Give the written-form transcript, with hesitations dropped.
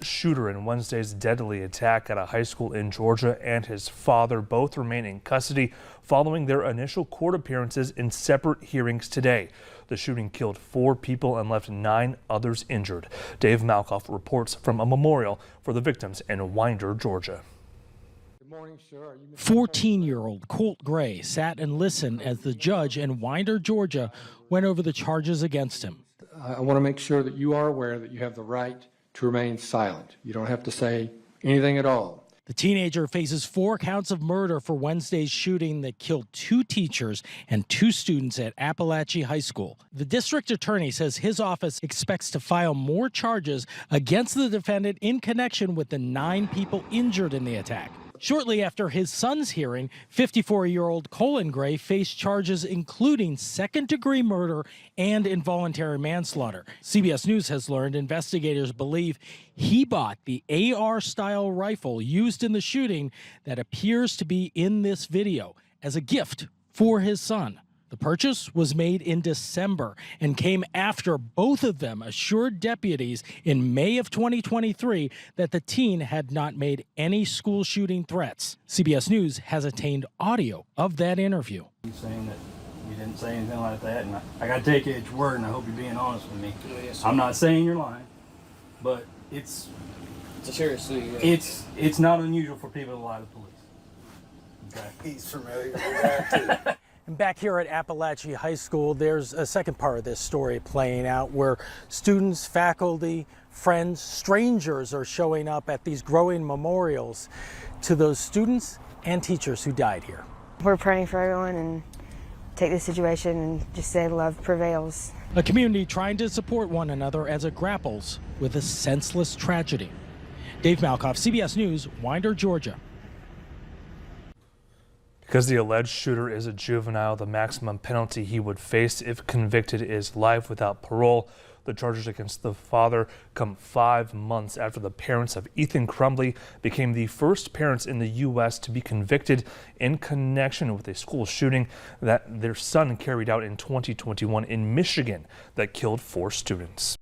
Shooter in Wednesday's deadly attack at a high school in Georgia and his father both remain in custody following their initial court appearances in separate hearings today. The shooting killed 4 people and left 9 others injured. Dave Malkoff reports from a memorial for the victims in Winder, Georgia. 14-year-old Colt Gray sat and listened as the judge in Winder, Georgia, went over the charges against him. I want to make sure that you are aware that you have the right to remain silent. You don't have to say anything at all. The teenager faces 4 counts of murder for Wednesday's shooting that killed 2 teachers and 2 students at Appalachia High School. The district attorney says his office expects to file more charges against the defendant in connection with the 9 people injured in the attack. Shortly after his son's hearing, 54-year-old Colin Gray faced charges including second-degree murder and involuntary manslaughter. CBS News has learned investigators believe he bought the AR-style rifle used in the shooting that appears to be in this video as a gift for his son. The purchase was made in December and came after both of them assured deputies in May of 2023 that the teen had not made any school shooting threats. CBS News has obtained audio of that interview. You're saying that you didn't say anything like that, and I got to take you at your word, and I hope you're being honest with me. Yes, I'm not saying you're lying, but it's a serious thing. Yeah. It's not unusual for people to lie to the police. Okay. He's familiar with that too. And back here at Appalachia High School, there's a second part of this story playing out where students, faculty, friends, strangers are showing up at these growing memorials to those students and teachers who died here. We're praying for everyone and take this situation and just say love prevails. A community trying to support one another as it grapples with a senseless tragedy. Dave Malkoff, CBS News, Winder, Georgia. Because the alleged shooter is a juvenile, the maximum penalty he would face if convicted is life without parole. The charges against the father come 5 months after the parents of Ethan Crumbley became the first parents in the U.S. to be convicted in connection with a school shooting that their son carried out in 2021 in Michigan that killed 4 students.